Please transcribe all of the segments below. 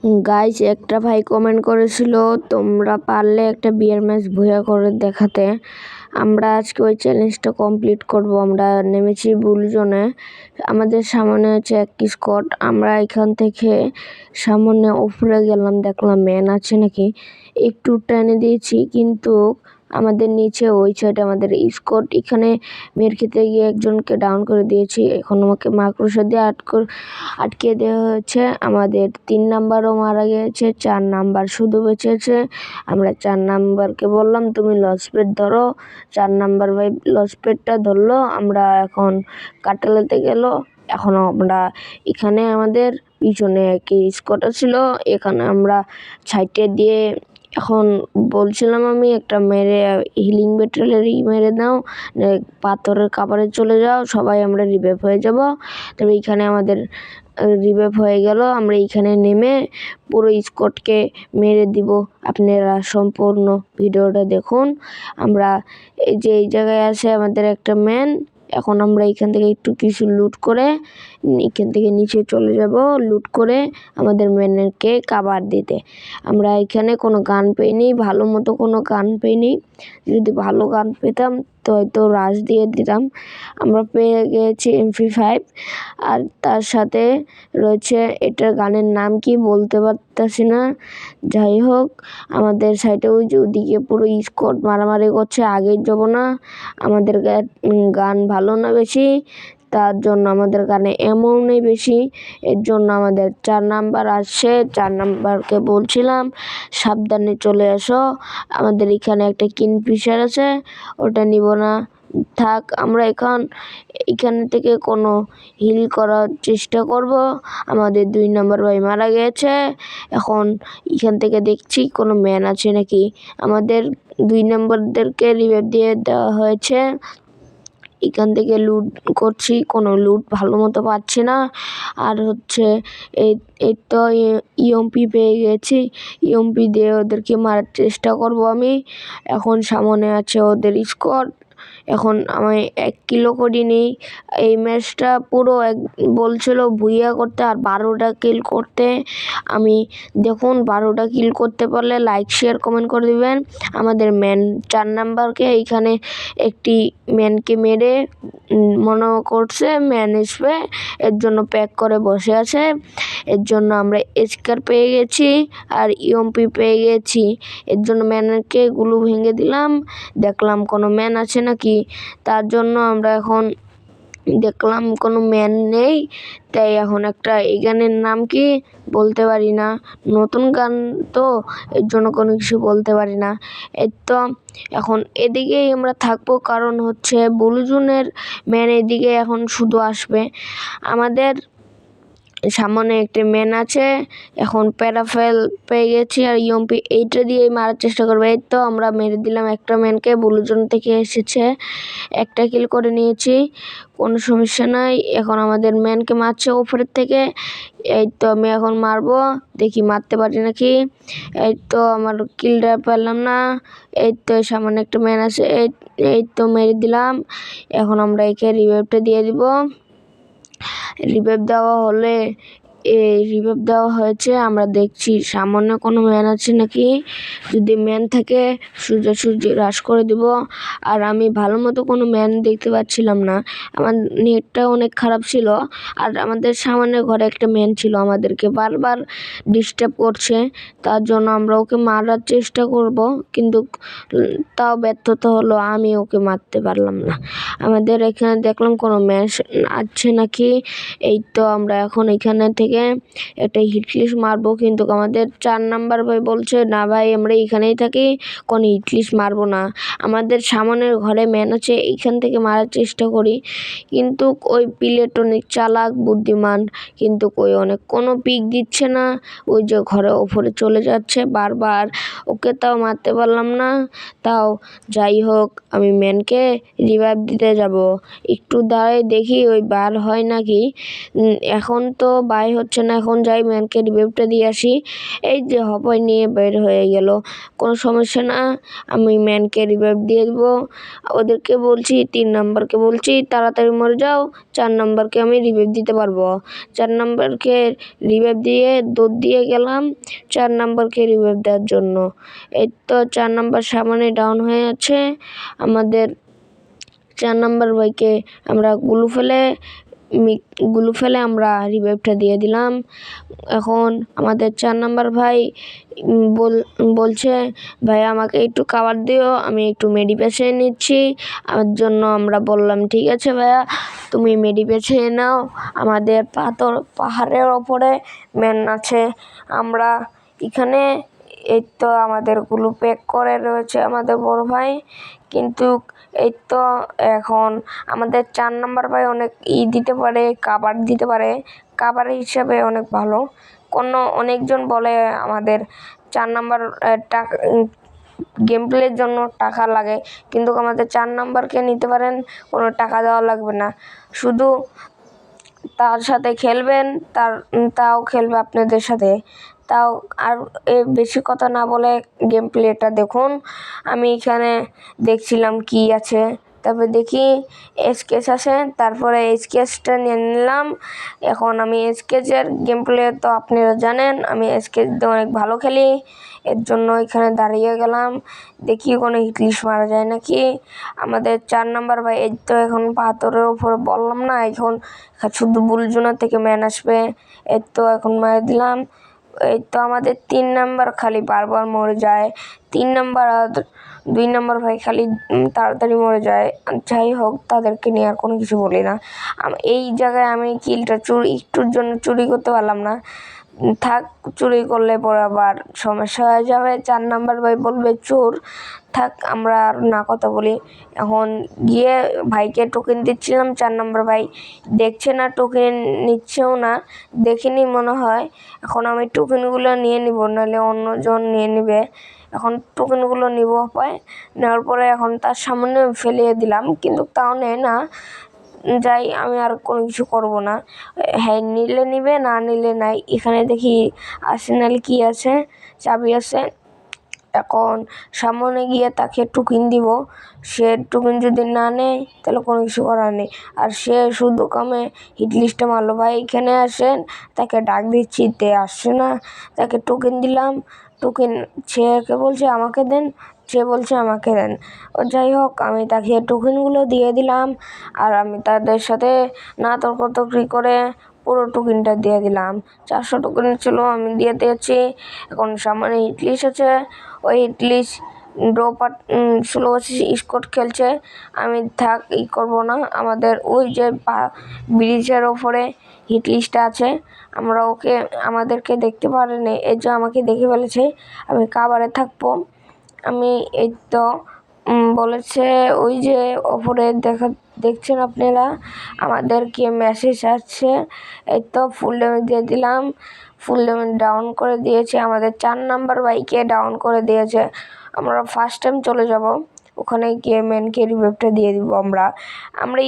Guys, একটা ভাই comment করেছিল তোমরা পারলে একটা বিয়ার ম্যাচ ভুয়া করে দেখাতে। আমরা আজকে ওই চ্যালেঞ্জটা কমপ্লিট করব। আমরা নেমেছি বুল জোনে। আমাদের সামনে আছে এক স্কট। আমরা এখান থেকে সামনে উপরে গেলাম, দেখলাম ম্যান আছে নাকি, একটু টেনে দিয়েছি, কিন্তু আমাদের নিচে ওই সাইডে আমাদের স্কট। এখানে মেয়ের খেতে গিয়ে একজনকে ডাউন করে দিয়েছি। এখন আমাকে মাকড়সা দিয়ে আটকে দেওয়া হয়েছে। আমাদের 3 নাম্বারও মারা গিয়েছে, 4 নাম্বার শুধু বেঁচেছে। আমরা 4 নাম্বারকে বললাম তুমি লসপেট ধরো। 4 নাম্বার ভাই লসপেটটা ধরলো। আমরা এখন কাটালেতে গেল। এখন আমরা এখানে আমাদের পিছনে একই স্কোয়াড ছিল, এখানে আমরা সাইডে দিয়ে এখন বলছিলাম আমি একটা মেরে হিলিং ব্যাটারিয়াল মেরে দাও, পাথরের কাপড়ে চলে যাও, সবাই আমরা রিভাইভ হয়ে যাব। তবে এখানে আমাদের রিভাইভ হয়ে গেল। আমরা এইখানে নেমে পুরো স্কোয়াডকে মেরে দিব। আপনারা সম্পূর্ণ ভিডিওটা দেখুন। আমরা এই জায়গায় আছে আমাদের একটা ম্যান। এখন আমরা এখান থেকে একটু কিছু লুট করে এখান থেকে নিচে চলে যাব, লুট করে আমাদের ম্যানকে কাভার দিতে। আমরা এখানে কোনো গান পাইনি, ভালো মতো কোনো গান পাইনি। যদি ভালো গান পেতাম তো হয়তো রাশ দিয়ে দিতাম। আমরা পেয়ে গিয়েছি MP5, আর তার সাথে রয়েছে, এটার গানের নাম কি বলতে পারতেছি না। যাই হোক, আমাদের সাইডে ওই যে ওদিকে পুরো স্কোয়াড মারামারি করছে। আগেই যাব না, আমাদের গান ভালো না বেশি, তার জন্য আমাদের গানে এমন নেই বেশি। এর জন্য আমাদের 4 নাম্বার আসছে। 4 নাম্বারকে বলছিলাম সাবধানে চলে এসো। আমাদের এখানে একটা কিংফিশার আছে, ওটা নিব না, থাক। আমরা এখান থেকে কোনো হিল করার চেষ্টা করব। আমাদের 2 নাম্বার ভাই মারা গেছে। এখন এখান থেকে দেখছি কোনো ম্যান আছে নাকি। আমাদের 2 নাম্বারদেরকে রিভাইভ দিয়ে দেওয়া হয়েছে। এখান থেকে লুট করছি, কোনো লুট ভালো মতো পাচ্ছি না। আর হচ্ছে এই তো ইএমপি পেয়ে গেছি। ইএমপি দিয়ে ওদেরকে মারার চেষ্টা করব আমি। এখন সামনে আছে ওদের স্কোয়াড। এখন আমি 1 কিলো করিনি। এই ম্যাচটা পুরো বলছিল ভুইয়া করতে আর 12টা কিল করতে। আমি দেখুন 12টা কিল করতে পারলে লাইক শেয়ার কমেন্ট করে দিবেন। আমাদের ম্যান 4 নাম্বারকে এইখানে একটি ম্যানকে মেরে মনে করছে ম্যান আসবে, এর জন্য প্যাক করে বসে আছে। এর জন্য আমরা স্কার পেয়ে গেছি আর ইএমপি পেয়ে গেছি। এর জন্য ম্যানকে গুলো ভেঙে দিলাম, দেখলাম কোনো ম্যান আছে নাকি। তার জন্য আমরা এখন দেখলাম কোনো ম্যান নেই, তাই এখন একটা এই গানের নাম কি বলতে পারি না, নতুন গান তো, এর জন্য কোনো কিছু বলতে পারি না। এই তো এখন এদিকেই আমরা থাকবো, কারণ হচ্ছে বুলুজুনের ম্যান এদিকে এখন শুধু আসবে। আমাদের সামনে একটা ম্যান আছে। এখন প্যারাফেল পেয়ে গেছি আর ইএমপি, এইটা দিয়ে মারার চেষ্টা করবো। এই তো আমরা মেরে দিলাম একটা ম্যানকে, বুলুজন থেকে এসেছে, একটা কিল করে নিয়েছি, কোনো সমস্যা নাই। এখন আমাদের ম্যানকে মারছে উপরের থেকে। এই তো আমি এখন মারবো, দেখি মারতে পারি নাকি। এই তো আমার কিলটা পেলাম না। এই তো সামনে একটা ম্যান আছে, এই তো মেরে দিলাম। এখন আমরা একে রিভাইভটা দিয়ে দিব। রিভাইভ দেওয়া হয়েছে। আমরা দেখছি সামনে কোনো ম্যান আছে নাকি। যদি ম্যান থাকে সোজাসুজি রাশ করে দিব। আর আমি ভালো মতো কোনো ম্যান দেখতে পাচ্ছিলাম না, আমার নেটটা অনেক খারাপ ছিল। আর আমাদের সামনে ঘরে একটা ম্যান ছিল, আমাদেরকে বারবার ডিস্টার্ব করছে। তার জন্য আমরা ওকে মারার চেষ্টা করব, কিন্তু তাও ব্যর্থতা হলো, আমি ওকে মারতে পারলাম না। আমাদের এখানে দেখলাম কোনো ম্যাচ আছে নাকি। এই তো আমরা এখন এখানে থেকে একটা হিটলিস্ট মারবো, কিন্তু আমাদের 4 নাম্বার ভাই বলছে না ভাই আমরা এখানেই থাকি, কোনো হিটলিস্ট মারবো না। আমাদের সামনের ঘরে ম্যান আছে, এইখান থেকে মারার চেষ্টা করি, কিন্তু ওই প্লেট অনেক চালাক বুদ্ধিমান, কিন্তু অনেক কোনো পিক দিচ্ছে না। ওই যে ঘরে ওপরে চলে যাচ্ছে বারবার, ওকে তাও মারতে পারলাম না। তাও যাই হোক, আমি ম্যানকে রিভাইভ দিতে যাব, একটু দাঁড়াই দেখি ওই বার হয় নাকি। এখন তো বাই হচ্ছে না। এখন যাই ম্যানকে রিভাইভটা দিয়ে আসি। এই যে হপাই নিয়ে বের হয়ে গেল, কোনো সমস্যা না, আমি ম্যানকে রিভাইভ দিয়ে দেবো। ওদেরকে বলছি, 3 নাম্বারকে বলছি তাড়াতাড়ি মরে যাও, 4 নাম্বারকে আমি রিভাইভ দিতে পারবো। 4 নাম্বারকে রিভাইভ দিয়ে দৌড় দিয়ে গেলাম 4 নাম্বারকে রিভাইভ দেওয়ার জন্য। এই তো 4 নাম্বার সামনে ডাউন হয়ে আছে। আমাদের 4 নাম্বার ভাইকে আমরা গুলু ফেলে আমরা রিভাইভটা দিয়ে দিলাম। এখন আমাদের 4 নাম্বার ভাই বলছে, ভাই আমাকে একটু খাবার দিও, আমি একটু মেডিপেশন নিচ্ছি আমার জন্য। আমরা বললাম ঠিক আছে ভাইয়া, তুমি মেডিপেশন নাও। আমাদের পাহাড়ের ওপরে ম্যান আছে। আমরা এখানে এই তো আমাদের গুলো প্যাক করে রয়েছে আমাদের বড় ভাই, কিন্তু এই তো এখন আমাদের 4 নাম্বার ভাই অনেক দিতে পারে, খাবার দিতে পারে, খাবার হিসাবে অনেক ভালো। অনেকজন বলে আমাদের 4 নাম্বার টাকা গেম প্লের জন্য টাকা লাগে, কিন্তু আমাদের 4 নাম্বারকে নিতে পারেন, কোনো টাকা দেওয়া লাগবে না, শুধু তার সাথে খেলবেন, তাও খেলবে আপনাদের সাথে। তাও আর বেশি কথা না বলে গেম প্লেটা দেখুন। আমি এখানে দেখছিলাম কি আছে, তারপরে দেখি এসকেস আছে, তারপরে এসকেসটা নিয়ে নিলাম। এখন আমি এসকেসের গেম প্লে তো আপনারা জানেন, আমি এসকেস দিয়ে অনেক ভালো খেলি, এর জন্য এখানে দাঁড়িয়ে গেলাম, দেখি কোনো হিটলিশ মারা যায় নাকি। আমাদের 4 নাম্বার ভাই এই তো এখন পাথরের উপরে বললাম না, এখন শুধু বুলজোনা থেকে ম্যান আসবে। এই তো এখন মারা দিলাম। এই তো আমাদের 3 নাম্বার খালি বারবার মরে যায়, 3 নাম্বার আর 2 নাম্বার ভাই খালি তাড়াতাড়ি মরে যায়। যাই হোক, তাদেরকে নিয়ে আর কোনো কিছু বলি না। এই জায়গায় আমি কিলটা একটুর জন্য চুরি করতে পারলাম না। থাক, চুরি করলে পরে আবার সমস্যা হয়ে যাবে, 4 নাম্বার ভাই বলবে চোর। থাক, আমরা আর না কথা বলি। এখন গিয়ে ভাইকে টোকেন দিচ্ছিলাম, 4 নাম্বার ভাই দেখছে না, টোকেন নিচ্ছেও না, দেখিনি মনে হয়। এখন আমি টোকেনগুলো নিয়ে নিব, নাহলে অন্যজন নিয়ে নিবে। এখন টোকেনগুলো নিব, পায় নেওয়ার পরে এখন তার সামনে ফেলিয়ে দিলাম, কিন্তু তাও নেয় না। যাই, আমি আর কোনো কিছু করব না। হ্যাঁ, নিলে নিবে, না নিলে নাই। এখানে দেখি আর্সেনাল কি আছে, চাবি আছে। এখন সামনে গিয়ে তাকে টোকেন দিব, সে টোকেন যদি না নেয় তাহলে কোনো কিছু করার নেই। আর সে শুধু কামে হিটলিস্টে মারলো, ভাই এখানে আসেন, তাকে ডাক দিচ্ছি, তে আসছে না। তাকে টোকেন দিলাম, টোকেন কে বলছে আমাকে দেন, সে বলছে আমাকে দেন। ও যাই হোক, আমি তাকে টোকেনগুলো দিয়ে দিলাম, আর আমি তাদের সাথে না তর্কাতর্কি করে পুরো টোকেনটা দিয়ে দিলাম। 400 টোকেন ছিল, আমি দিয়ে দিয়েছি। এখন সামনে হিটলিশ আছে, ওই হিটলিশ ড্রপার স্লো স্কট খেলছে। আমি থাক, করবো না। আমাদের ওই যে ব্রিজের ওপরে হিটলিস্টটা আছে, আমরা আমাদেরকে দেখতে পারেনি, এই যে আমাকে দেখে ফেলেছে। আমি কাবারে থাকবো। আমি এই তো বলেছে ওই যে ওপরে দেখছেন আপনারা, আমাদেরকে মেসেজ আসছে। এই তো ফুল ড্যামেজ দিয়ে দিলাম, ফুল ড্যামেজ ডাউন করে দিয়েছে, আমাদের 4 নাম্বার বাইকে ডাউন করে দিয়েছে। আমরা ফার্স্ট টাইম চলে যাব, ওখানে গিয়ে ম্যানকে রিভাইভটা দিয়ে দিব। আমরা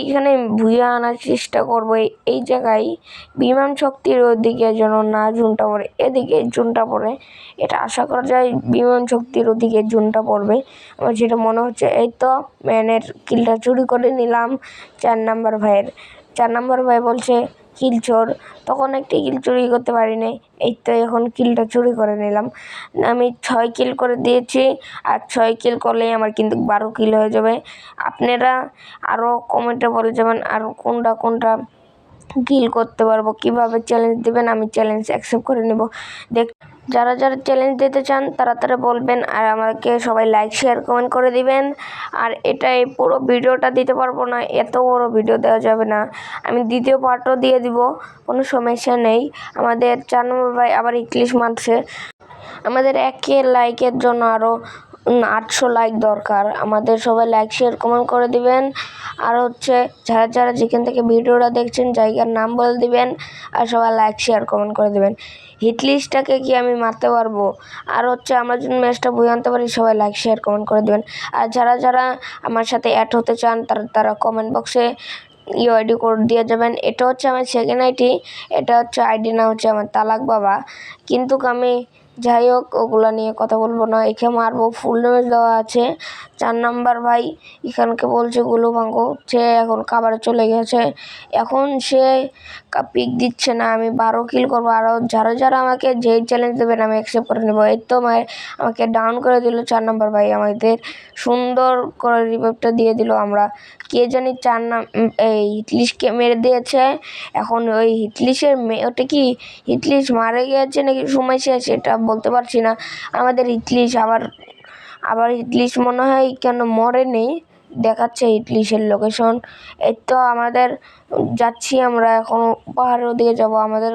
এখানে ভুইয়া আনার চেষ্টা করব। এই জায়গায় বিমান শক্তির ওদিকে যেন না জুনটা পড়ে, এদিকে জুনটা পড়ে, এটা আশা করা যায় বিমান শক্তির ওদিকে জুনটা পড়বে, আমার যেটা মনে হচ্ছে। এই তো ম্যানের কিলটা চুরি করে নিলাম 4 নাম্বার ভাইয়ের। 4 নাম্বার ভাই বলছে কিল চোর, তখন একটি কিল চুরি করতে পারি নাই। এই তো এখন কিলটা চুরি করে নিলাম। আমি 6 কিল করে দিয়েছি, আর 6 কিল করলেই আমার কিন্তু 12 কিল হয়ে যাবে। আপনারা আরও কমেন্টে বলে যাবেন আর কোনটা কিল করতে পারবো, কিভাবে চ্যালেঞ্জ দেবেন, আমি চ্যালেঞ্জ অ্যাকসেপ্ট করে নেব। যারা চ্যালেঞ্জ দিতে চান তারা বলবেন, আর আমাকে সবাই লাইক শেয়ার কমেন্ট করে দিবেন। আর এই পুরো ভিডিওটা দিতে পারবো না, এত বড় ভিডিও দেওয়া যাবে না, আমি দ্বিতীয় পার্টও দিয়ে দিব, কোনো সমস্যা নেই। আমাদের 4 নম্বর ভাই আবার ইংলিশ মারছে। আমাদের 1 লাইকের জন্য আরও 800 লাইক দরকার। আমাদের সবাই লাইক শেয়ার কমেন্ট করে দিবেন। আর হচ্ছে যারা যেখান থেকে ভিডিওটা দেখছেন জায়গার নাম বলে দিবেন, আর সবাই লাইক শেয়ার কমেন্ট করে দিবেন। হিটলিস্টটাকে কি আমি মারতে পারবো, আর হচ্ছে আমরা যদি ম্যাচটা বই আনতে পারি, সবাই লাইক শেয়ার কমেন্ট করে দিবেন। আর যারা আমার সাথে অ্যাড হতে চান তারা কমেন্ট বক্সে ইউআইডি কোড দিয়ে যাবেন। এটা হচ্ছে আমার সেকেন্ড আইডি, এটা হচ্ছে আইডি নাম হচ্ছে আমার তালাক বাবা। কিন্তু আমি যাই হোক ওগুলো নিয়ে কথা বলবো না, একে মারবো। ফুল ড্যামেজ দেওয়া আছে। 4 নাম্বার ভাই এখানকে বলছে গুলো ভাঙো, সে এখন খাবারে চলে গেছে। এখন সে পিক দিচ্ছে না। আমি 12 কিল করবো। আরও যারা আমাকে যেই চ্যালেঞ্জ দেবেন আমি অ্যাকসেপ্ট করে নেবো। এই তো আমাকে ডাউন করে দিল 4 নাম্বার ভাই, আমাদের সুন্দর করে রিভাইভটা দিয়ে দিল। আমরা কে জানি এই হিটলিশকে মেরে দিয়েছে। এখন ওই হিটলিশের ওটা কি হিটলিশ মারা গিয়েছে নাকি সময় শেষ এটা বলতে পারছি না। আমাদের হিটলিশ আবার হিটলিশ মনে হয় কেন মরেনি, দেখাচ্ছে হিটলিশের লোকেশন। এই তো আমাদের যাচ্ছি আমরা এখন পাহাড়ের ওদিকে যাবো। আমাদের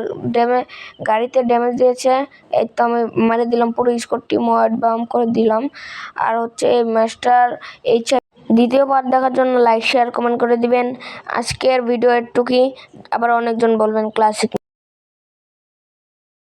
গাড়িতে ড্যামেজ দিয়েছে। এই তো আমি মেরে দিলাম পুরো স্কোরটি মোয়াড বাম করে দিলাম। আর হচ্ছে এই ম্যাচটার দ্বিতীয় পার্ট দেখার জন্য লাইক শেয়ার কমেন্ট করে দিবেন। আজকের ভিডিও একটুকুই, আবার অনেকজন বলবেন ক্লাসিক।